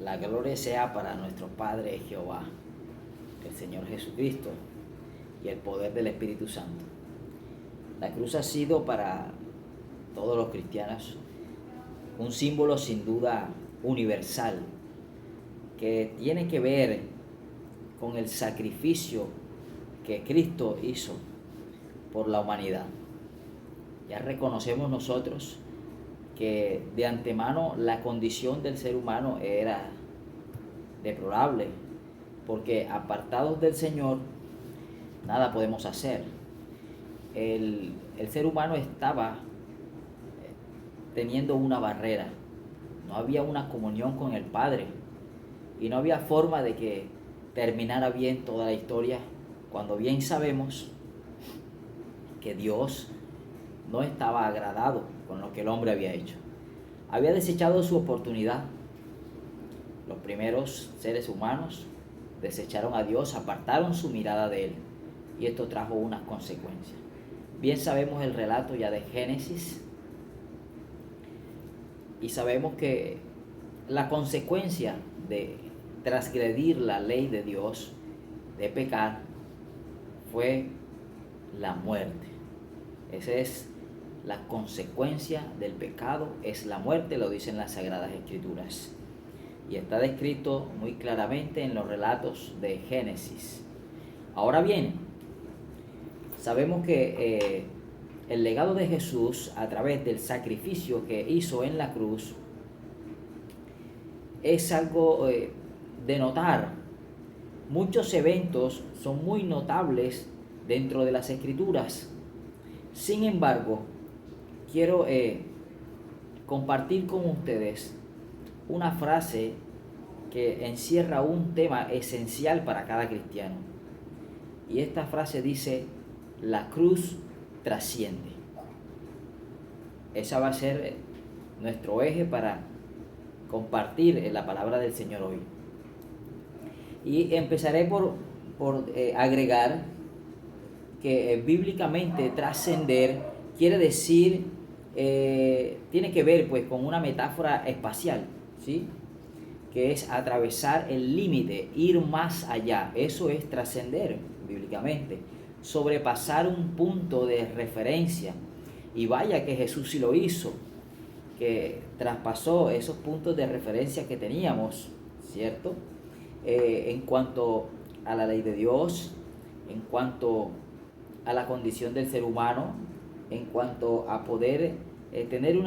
La gloria sea para nuestro Padre Jehová, el Señor Jesucristo y el poder del Espíritu Santo. La cruz ha sido para todos los cristianos un símbolo sin duda universal que tiene que ver con el sacrificio que Cristo hizo por la humanidad. Ya reconocemos nosotros que de antemano la condición del ser humano era deplorable, porque apartados del Señor nada podemos hacer. El ser humano estaba teniendo una barrera, no había una comunión con el Padre y no había forma de que terminara bien toda la historia, cuando bien sabemos que Dios no estaba agradado con lo que el hombre había hecho. Había desechado su oportunidad. Los primeros seres humanos desecharon a Dios, apartaron su mirada de Él, y esto trajo unas consecuencias. Bien sabemos el relato ya de Génesis, y sabemos que la consecuencia de transgredir la ley de Dios, de pecar, fue la muerte. Esa es la consecuencia del pecado, es la muerte, lo dicen las Sagradas Escrituras. Y está descrito muy claramente en los relatos de Génesis. Ahora bien, sabemos que el legado de Jesús a través del sacrificio que hizo en la cruz es algo de notar. Muchos eventos son muy notables dentro de las Escrituras. Sin embargo, quiero compartir con ustedes una frase que encierra un tema esencial para cada cristiano. Y esta frase dice: la cruz trasciende. Esa va a ser nuestro eje para compartir la palabra del Señor hoy. Y empezaré por agregar que bíblicamente trascender quiere decir, tiene que ver pues con una metáfora espacial, ¿sí? Que es atravesar el límite, ir más allá. Eso es trascender bíblicamente, sobrepasar un punto de referencia. Y vaya que Jesús sí lo hizo, que traspasó esos puntos de referencia que teníamos, ¿cierto? En cuanto a la ley de Dios, en cuanto a la condición del ser humano, en cuanto a poder tener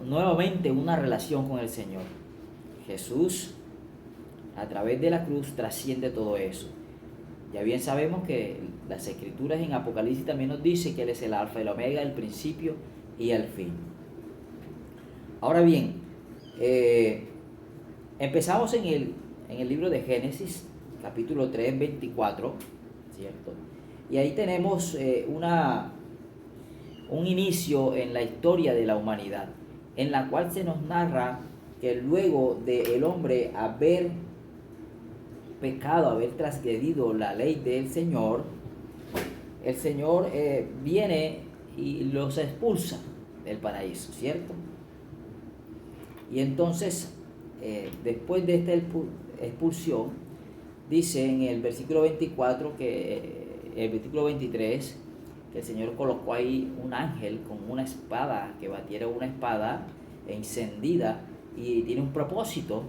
nuevamente una relación con el Señor. Jesús, a través de la cruz, trasciende todo eso. Ya bien sabemos que las Escrituras en Apocalipsis también nos dice que Él es el alfa y el omega, el principio y el fin. Ahora bien, empezamos en el libro de Génesis, capítulo 3, 24, ¿cierto? Y ahí tenemos un inicio en la historia de la humanidad, en la cual se nos narra que luego de el hombre haber pecado, haber transgredido la ley del Señor, el Señor viene y los expulsa del paraíso, ¿cierto? Y entonces, después de esta expulsión, dice en el versículo 24 el versículo 23, que el Señor colocó ahí un ángel con una espada, que batiera una espada encendida, y tiene un propósito.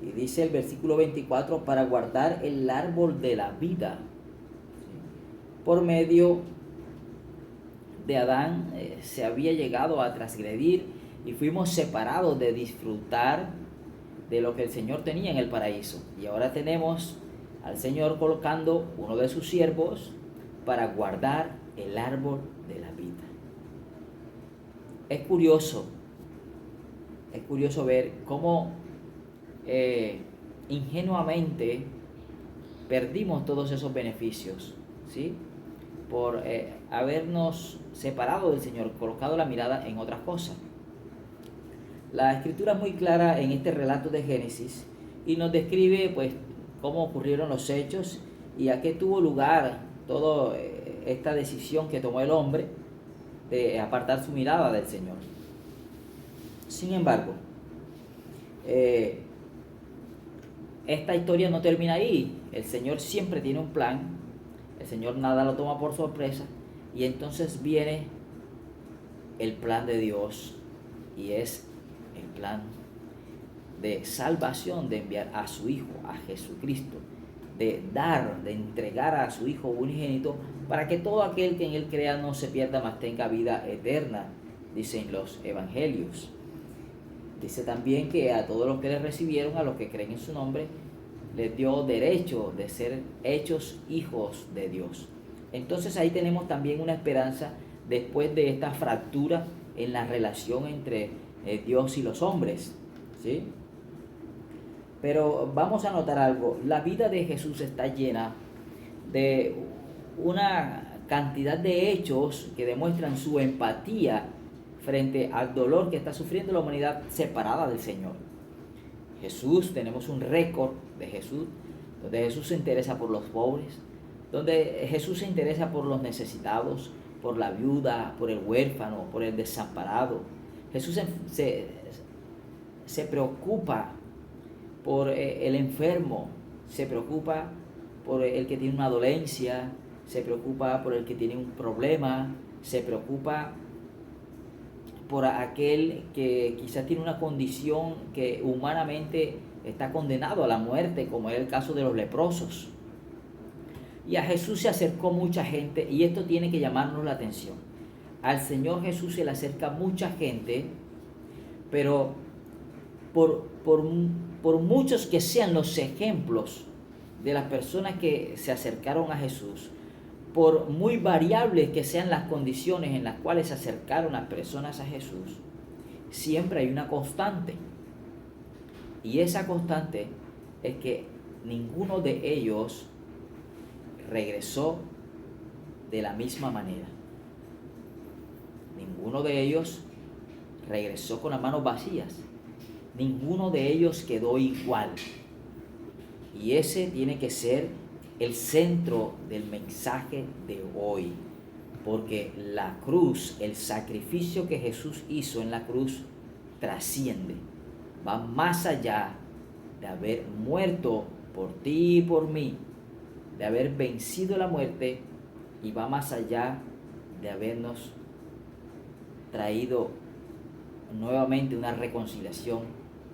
Y dice el versículo 24: para guardar el árbol de la vida. Por medio de Adán se había llegado a transgredir y fuimos separados de disfrutar de lo que el Señor tenía en el paraíso. Y ahora tenemos al Señor colocando uno de sus siervos para guardar el árbol de la vida. Es curioso ver cómo ingenuamente perdimos todos esos beneficios, ¿sí? Por habernos separado del Señor, colocado la mirada en otras cosas. La Escritura es muy clara en este relato de Génesis y nos describe pues cómo ocurrieron los hechos y a qué tuvo lugar toda esta decisión que tomó el hombre de apartar su mirada del Señor. Sin embargo, esta historia no termina ahí. El Señor siempre tiene un plan. El Señor nada lo toma por sorpresa. Y entonces viene el plan de Dios. Y es el plan de salvación, de enviar a su Hijo, a Jesucristo. De entregar a su Hijo unigénito, para que todo aquel que en Él crea no se pierda, mas tenga vida eterna, dicen los evangelios. Dice también que a todos los que le recibieron, a los que creen en su nombre, les dio derecho de ser hechos hijos de Dios. Entonces ahí tenemos también una esperanza después de esta fractura en la relación entre Dios y los hombres, ¿sí? Pero vamos a notar algo. La vida de Jesús está llena de una cantidad de hechos que demuestran su empatía frente al dolor que está sufriendo la humanidad separada del Señor. Jesús, tenemos un récord de Jesús, donde Jesús se interesa por los pobres, donde Jesús se interesa por los necesitados, por la viuda, por el huérfano, por el desamparado. Jesús se preocupa por el enfermo, se preocupa por el que tiene una dolencia, se preocupa por el que tiene un problema, se preocupa por aquel que quizás tiene una condición que humanamente está condenado a la muerte, como es el caso de los leprosos. Y a Jesús se acercó mucha gente, y esto tiene que llamarnos la atención. Al Señor Jesús se le acerca mucha gente, pero por muchos que sean los ejemplos de las personas que se acercaron a Jesús, por muy variables que sean las condiciones en las cuales se acercaron las personas a Jesús, siempre hay una constante. Y esa constante es que ninguno de ellos regresó de la misma manera. Ninguno de ellos regresó con las manos vacías. Ninguno de ellos quedó igual. Y ese tiene que ser el centro del mensaje de hoy. Porque la cruz, el sacrificio que Jesús hizo en la cruz, trasciende. Va más allá de haber muerto por ti y por mí, de haber vencido la muerte, y va más allá de habernos traído nuevamente una reconciliación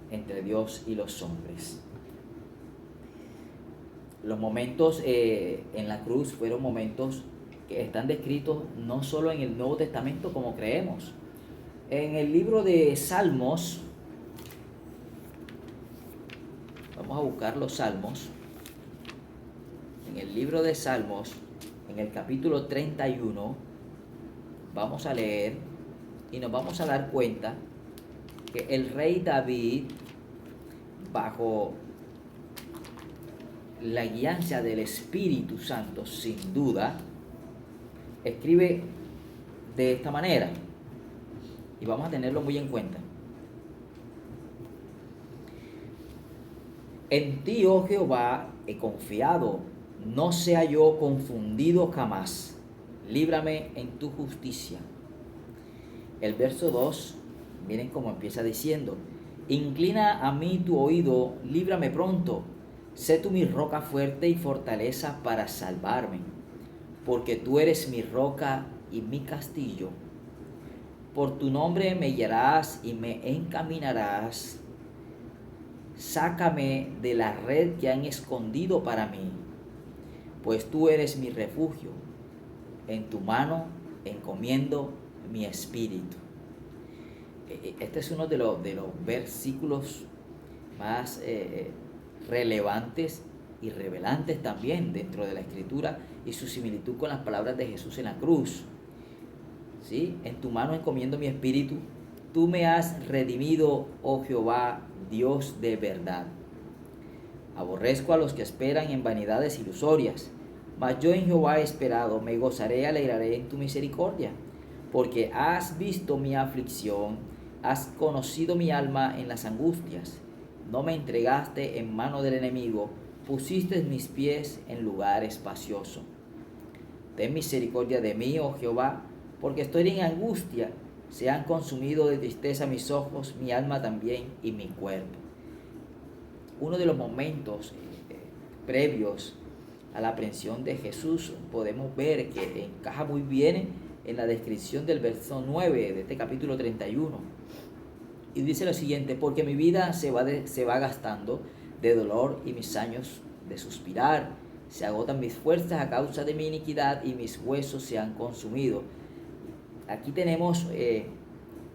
entre Dios y los hombres. Los momentos en la cruz fueron momentos que están descritos no solo en el Nuevo Testamento como creemos. En el libro de Salmos, vamos a buscar los Salmos. En el libro de Salmos, en el capítulo 31, vamos a leer y nos vamos a dar cuenta que el rey David, bajo la guianza del Espíritu Santo, sin duda, escribe de esta manera, y vamos a tenerlo muy en cuenta. En ti, oh Jehová, he confiado, no sea yo confundido jamás. Líbrame en tu justicia. El verso 2, miren cómo empieza diciendo: inclina a mí tu oído, líbrame pronto. Sé tú mi roca fuerte y fortaleza para salvarme, porque tú eres mi roca y mi castillo. Por tu nombre me guiarás y me encaminarás. Sácame de la red que han escondido para mí, pues tú eres mi refugio. En tu mano encomiendo mi espíritu. Este es uno de los versículos más relevantes y revelantes también dentro de la Escritura, y su similitud con las palabras de Jesús en la cruz. ¿Sí? En tu mano encomiendo mi espíritu. Tú me has redimido, oh Jehová, Dios de verdad. Aborrezco a los que esperan en vanidades ilusorias, mas yo en Jehová he esperado, me gozaré y alegraré en tu misericordia, porque has visto mi aflicción, has conocido mi alma en las angustias. No me entregaste en mano del enemigo, pusiste mis pies en lugar espacioso. Ten misericordia de mí, oh Jehová, porque estoy en angustia. Se han consumido de tristeza mis ojos, mi alma también y mi cuerpo. uno de los momentos previos a la aprehensión de Jesús, podemos ver que encaja muy bien en la descripción del verso 9 de este capítulo 31. Y dice lo siguiente: porque mi vida se va gastando de dolor y mis años de suspirar. Se agotan mis fuerzas a causa de mi iniquidad y mis huesos se han consumido. Aquí tenemos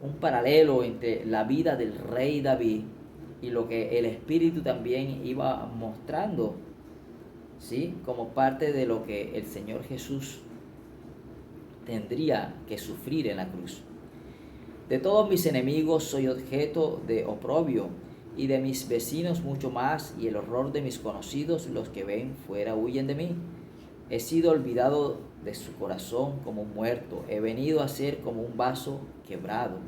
un paralelo entre la vida del rey David y lo que el Espíritu también iba mostrando, ¿sí?, como parte de lo que el Señor Jesús tendría que sufrir en la cruz. De todos mis enemigos soy objeto de oprobio, y de mis vecinos mucho más, y el horror de mis conocidos, los que ven fuera, huyen de mí. He sido olvidado de su corazón como un muerto, he venido a ser como un vaso quebrado.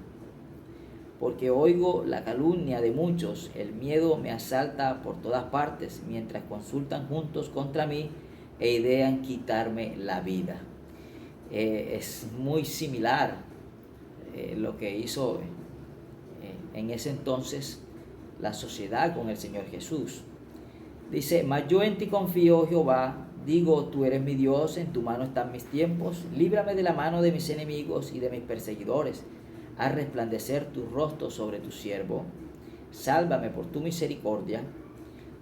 Porque oigo la calumnia de muchos, el miedo me asalta por todas partes, mientras consultan juntos contra mí e idean quitarme la vida. Es muy similar lo que hizo en ese entonces la sociedad con el Señor Jesús. Dice: mas yo en ti confío, Jehová, digo, tú eres mi Dios, en tu mano están mis tiempos, líbrame de la mano de mis enemigos y de mis perseguidores. Haz resplandecer tu rostro sobre tu siervo, sálvame por tu misericordia.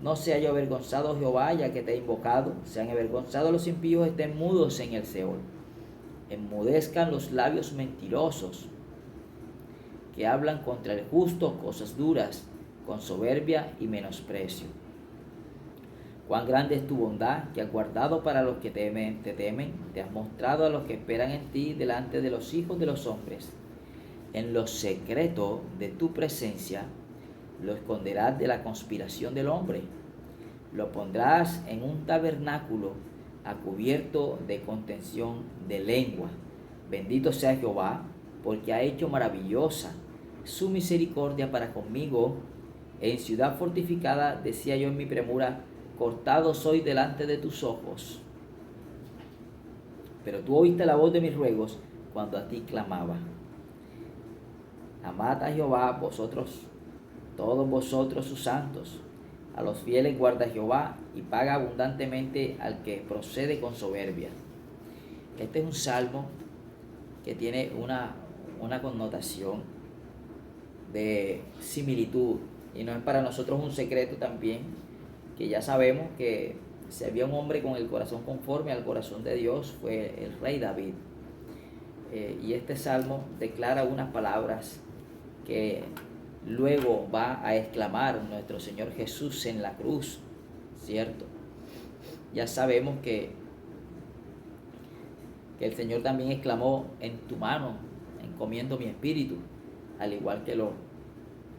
No sea yo avergonzado, Jehová, ya que te he invocado, sean avergonzados los impíos, estén mudos en el Seol. Enmudezcan los labios mentirosos, que hablan contra el justo cosas duras, con soberbia y menosprecio. Cuán grande es tu bondad, que has guardado para los que te temen, te has mostrado a los que esperan en ti delante de los hijos de los hombres. En lo secreto de tu presencia lo esconderás de la conspiración del hombre. Lo pondrás en un tabernáculo a cubierto de contención de lengua. Bendito sea Jehová, porque ha hecho maravillosa su misericordia para conmigo. En ciudad fortificada decía yo en mi premura: cortado soy delante de tus ojos. Pero tú oíste la voz de mis ruegos cuando a ti clamaba. Amad a Jehová vosotros, todos vosotros sus santos. A los fieles guarda Jehová, y paga abundantemente al que procede con soberbia. Este es un salmo que tiene una connotación de similitud, y no es para nosotros un secreto también, que ya sabemos que si había un hombre con el corazón conforme al corazón de Dios, fue el rey David. Y este salmo declara unas palabras que luego va a exclamar nuestro Señor Jesús en la cruz, ¿cierto? Ya sabemos que el Señor también exclamó: en tu mano encomiendo mi espíritu, al igual que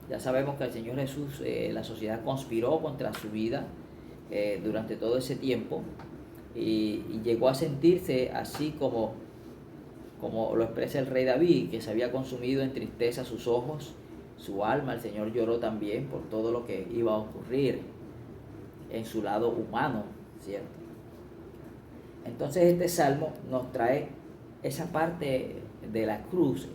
ya sabemos que el Señor Jesús, la sociedad conspiró contra su vida durante todo ese tiempo, y llegó a sentirse así como lo expresa el rey David, que se había consumido en tristeza sus ojos, su alma. El Señor lloró también por todo lo que iba a ocurrir en su lado humano, ¿cierto? Entonces este salmo nos trae esa parte de la cruz,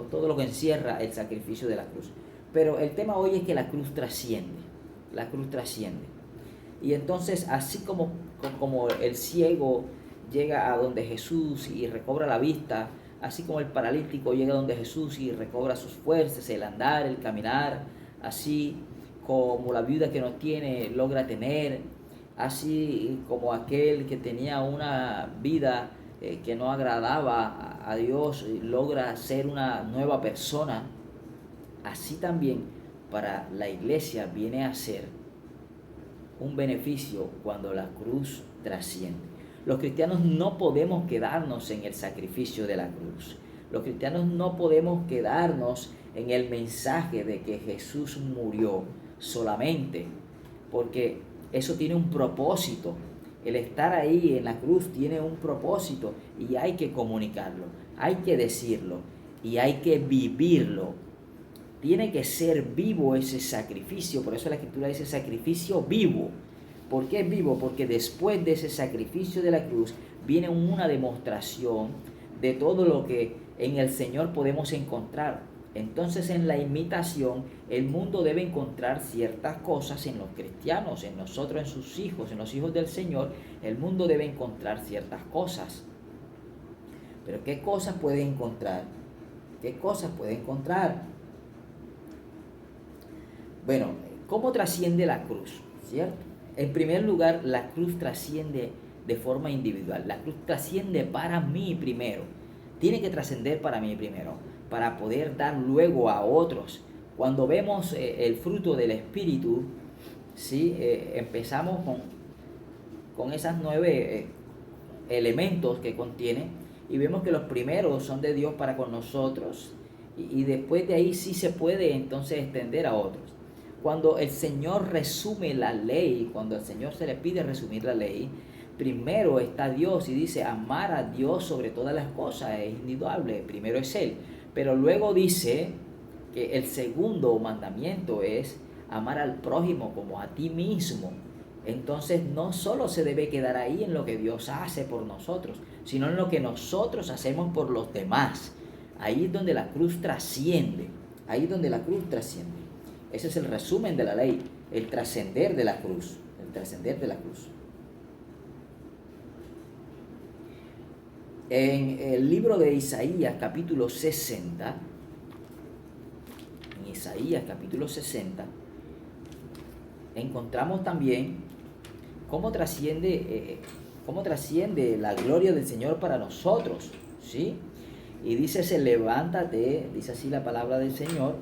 todo lo que encierra el sacrificio de la cruz. Pero el tema hoy es que la cruz trasciende, Y entonces, así como el ciego llega a donde Jesús y recobra la vista, así como el paralítico llega a donde Jesús y recobra sus fuerzas, el andar, el caminar, así como la viuda que no tiene logra tener, así como aquel que tenía una vida que no agradaba a Dios logra ser una nueva persona, así también para la iglesia viene a ser un beneficio cuando la cruz trasciende. Los cristianos no podemos quedarnos en el sacrificio de la cruz. Los cristianos no podemos quedarnos en el mensaje de que Jesús murió solamente, porque eso tiene un propósito. El estar ahí en la cruz tiene un propósito, y hay que comunicarlo, hay que decirlo y hay que vivirlo. Tiene que ser vivo ese sacrificio. Por eso la Escritura dice sacrificio vivo. ¿Por qué es vivo? Porque después de ese sacrificio de la cruz viene una demostración de todo lo que en el Señor podemos encontrar. Entonces, en la imitación, el mundo debe encontrar ciertas cosas en los cristianos, en nosotros, en sus hijos, en los hijos del Señor. El mundo debe encontrar ciertas cosas. Pero ¿qué cosas puede encontrar? ¿Qué cosas puede encontrar? Bueno, ¿cómo trasciende la cruz? ¿Cierto? En primer lugar, la cruz trasciende de forma individual. La cruz trasciende para mí primero. Tiene que trascender para mí primero, para poder dar luego a otros. Cuando vemos el fruto del Espíritu, ¿sí? Empezamos con esas 9 elementos que contiene y vemos que los primeros son de Dios para con nosotros y después de ahí sí se puede entonces extender a otros. Cuando el Señor resume la ley, cuando al Señor se le pide resumir la ley, primero está Dios y dice amar a Dios sobre todas las cosas, es indudable, primero es Él. Pero luego dice que el segundo mandamiento es amar al prójimo como a ti mismo. Entonces no solo se debe quedar ahí en lo que Dios hace por nosotros, sino en lo que nosotros hacemos por los demás. Ahí es donde la cruz trasciende, ahí es donde la cruz trasciende. Ese es el resumen de la ley, el trascender de la cruz, el trascender de la cruz. En el libro de Isaías, capítulo 60, en Isaías, capítulo 60, encontramos también cómo trasciende la gloria del Señor para nosotros, ¿sí? Y dice, levántate, dice así la palabra del Señor,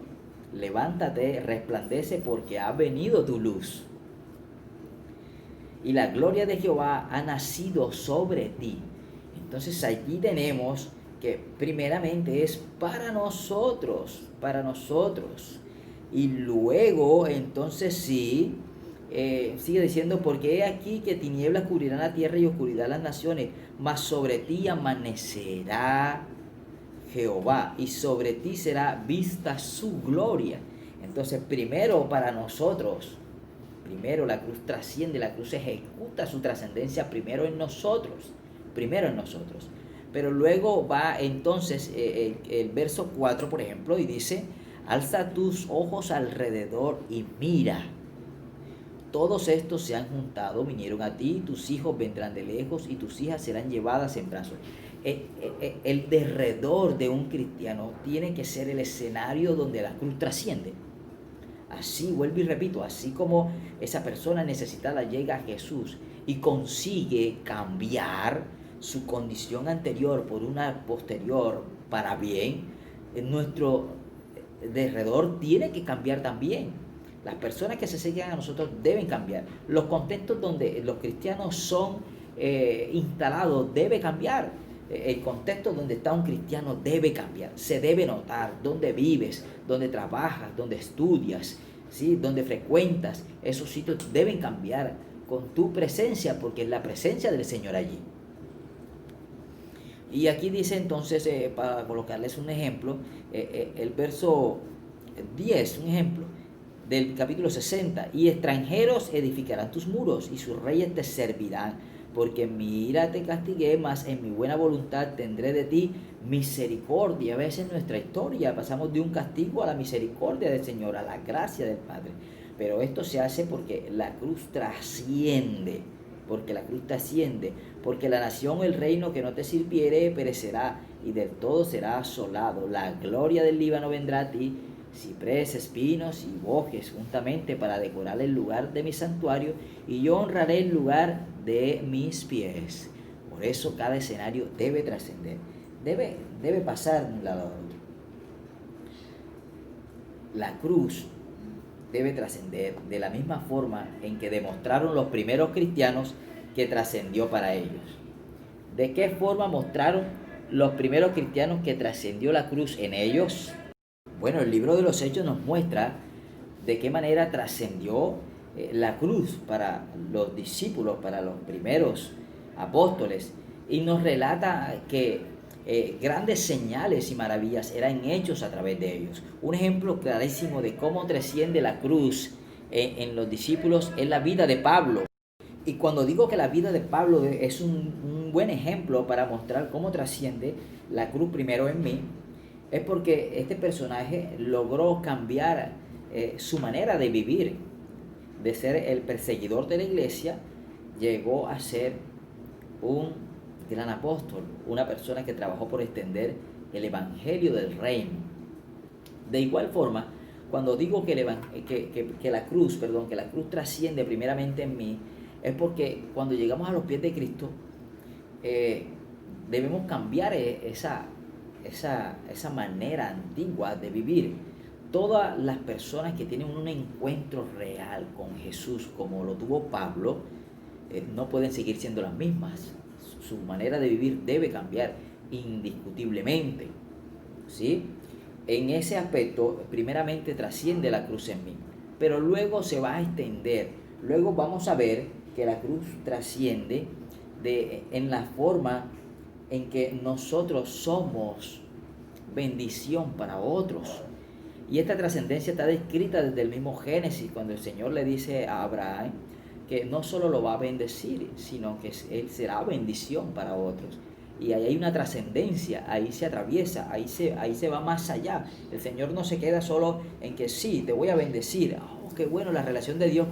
levántate, resplandece porque ha venido tu luz. Y la gloria de Jehová ha nacido sobre ti. Entonces allí tenemos que primeramente es para nosotros. Y luego entonces sí, sigue diciendo, porque he aquí que tinieblas cubrirán la tierra y oscuridad las naciones, mas sobre ti amanecerá Jehová y sobre ti será vista su gloria. Entonces primero para nosotros, primero la cruz trasciende, la cruz ejecuta su trascendencia primero en nosotros, pero luego va entonces el verso 4 por ejemplo y dice, alza tus ojos alrededor y mira, todos estos se han juntado, vinieron a ti, tus hijos vendrán de lejos y tus hijas serán llevadas en brazos. El derredor de un cristiano tiene que ser el escenario donde la cruz trasciende. Así, vuelvo y repito, así como esa persona necesitada llega a Jesús y consigue cambiar su condición anterior por una posterior para bien, nuestro derredor tiene que cambiar también. Las personas que se acercan a nosotros deben cambiar. Los contextos donde los cristianos son instalados debe cambiar. El contexto donde está un cristiano debe cambiar, se debe notar dónde vives, dónde trabajas, dónde estudias, ¿sí? Dónde frecuentas. Esos sitios deben cambiar con tu presencia, porque es la presencia del Señor allí. Y aquí dice entonces, para colocarles un ejemplo, el verso 10, un ejemplo del capítulo 60, y extranjeros edificarán tus muros y sus reyes te servirán. Porque mira, te castigué, mas en mi buena voluntad tendré de ti misericordia. A veces en nuestra historia pasamos de un castigo a la misericordia del Señor, a la gracia del Padre. Pero esto se hace porque la cruz trasciende, porque la nación o el reino que no te sirviere perecerá y del todo será asolado. La gloria del Líbano vendrá a ti, cipreses, pinos y bojes juntamente para decorar el lugar de mi santuario, y yo honraré el lugar de mis pies. Por eso cada escenario debe trascender, debe pasar de un lado a otro. La cruz debe trascender de la misma forma en que demostraron los primeros cristianos que trascendió para ellos. ¿De qué forma mostraron los primeros cristianos que trascendió la cruz en ellos? Bueno, el libro de los Hechos nos muestra de qué manera trascendió la cruz para los discípulos, para los primeros apóstoles, y nos relata que grandes señales y maravillas eran hechos a través de ellos. Un ejemplo clarísimo de cómo trasciende la cruz en los discípulos es la vida de Pablo. Y cuando digo que la vida de Pablo es un buen ejemplo para mostrar cómo trasciende la cruz primero en mí, es porque este personaje logró cambiar su manera de vivir. De ser el perseguidor de la iglesia, llegó a ser un gran apóstol, una persona que trabajó por extender el evangelio del reino. De igual forma, cuando digo que la cruz trasciende primeramente en mí, es porque cuando llegamos a los pies de Cristo, debemos cambiar esa manera antigua de vivir. Todas las personas que tienen un encuentro real con Jesús, como lo tuvo Pablo, no pueden seguir siendo las mismas. Su manera de vivir debe cambiar indiscutiblemente, ¿sí? En ese aspecto, primeramente trasciende la cruz en mí, pero luego se va a extender. Luego vamos a ver que la cruz trasciende en la forma en que nosotros somos bendición para otros. Y esta trascendencia está descrita desde el mismo Génesis, cuando el Señor le dice a Abraham que no solo lo va a bendecir, sino que él será bendición para otros. Y ahí hay una trascendencia, ahí se atraviesa, ahí se va más allá. El Señor no se queda solo en que sí, te voy a bendecir. Oh, qué bueno la relación de Dios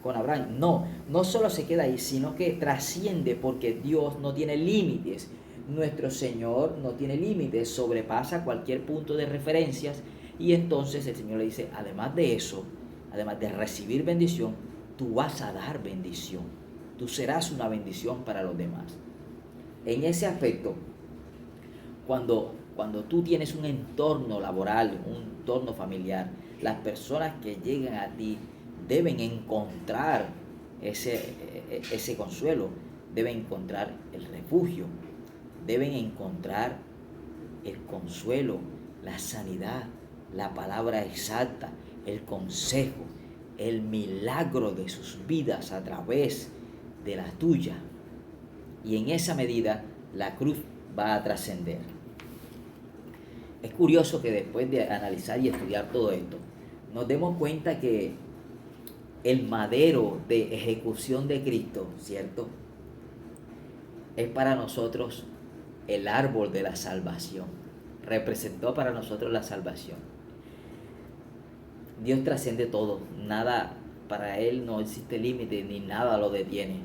con Abraham. No solo se queda ahí, sino que trasciende, porque Dios no tiene límites. Nuestro Señor no tiene límites, sobrepasa cualquier punto de referencias. Y entonces el Señor le dice, además de eso, además de recibir bendición, tú vas a dar bendición. Tú serás una bendición para los demás. En ese aspecto, cuando tú tienes un entorno laboral, un entorno familiar, las personas que llegan a ti deben encontrar ese consuelo, deben encontrar el refugio, deben encontrar el consuelo, la sanidad, la palabra exacta, el consejo, el milagro de sus vidas a través de la tuya. Y en esa medida la cruz va a trascender. Es curioso que después de analizar y estudiar todo esto, nos demos cuenta que el madero de ejecución de Cristo, ¿cierto?, es para nosotros el árbol de la salvación. Representó para nosotros la salvación. Dios trasciende todo, nada, para Él no existe límite ni nada lo detiene.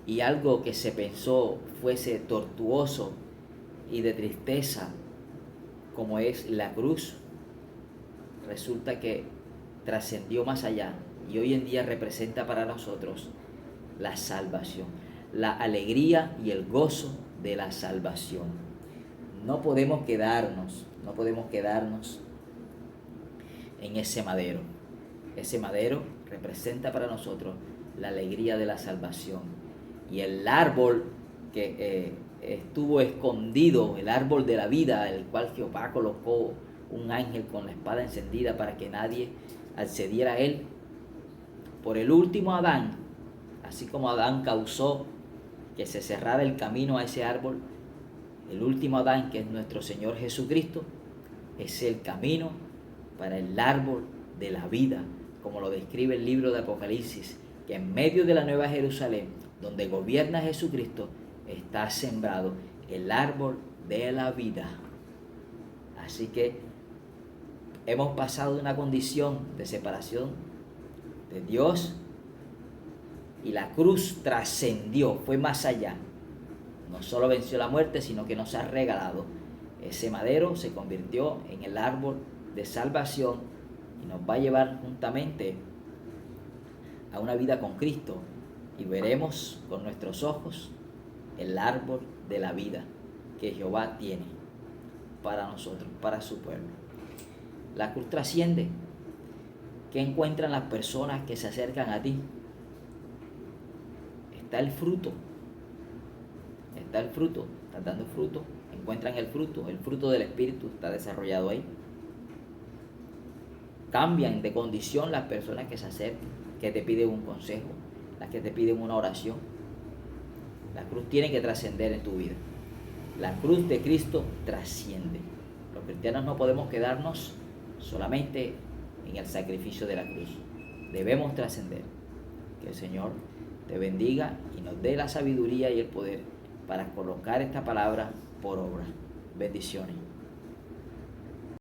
Y algo que se pensó fuese tortuoso y de tristeza, como es la cruz, resulta que trascendió más allá y hoy en día representa para nosotros la salvación, la alegría y el gozo de la salvación. No podemos quedarnos en ese madero. Ese madero representa para nosotros la alegría de la salvación. Y el árbol que estuvo escondido, el árbol de la vida, el cual Jehová colocó un ángel con la espada encendida para que nadie accediera a él, por el último Adán, así como Adán causó que se cerrara el camino a ese árbol, el último Adán, que es nuestro Señor Jesucristo, es el camino para el árbol de la vida, como lo describe el libro de Apocalipsis, que en medio de la Nueva Jerusalén, donde gobierna Jesucristo, está sembrado el árbol de la vida. Así que hemos pasado de una condición de separación de Dios y la cruz trascendió, fue más allá. No solo venció la muerte, sino que nos ha regalado. Ese madero se convirtió en el árbol de salvación y nos va a llevar juntamente a una vida con Cristo y veremos con nuestros ojos el árbol de la vida que Jehová tiene para nosotros, para su pueblo. La cruz trasciende. ¿Qué encuentran las personas que se acercan a ti? Está el fruto. Estás dando fruto. Encuentran el fruto del Espíritu está desarrollado ahí. Cambian de condición las personas que se acercan, que te piden un consejo, las que te piden una oración. La cruz tiene que trascender en tu vida. La cruz de Cristo trasciende. Los cristianos no podemos quedarnos solamente en el sacrificio de la cruz. Debemos trascender. Que el Señor te bendiga y nos dé la sabiduría y el poder para colocar esta palabra por obra. Bendiciones.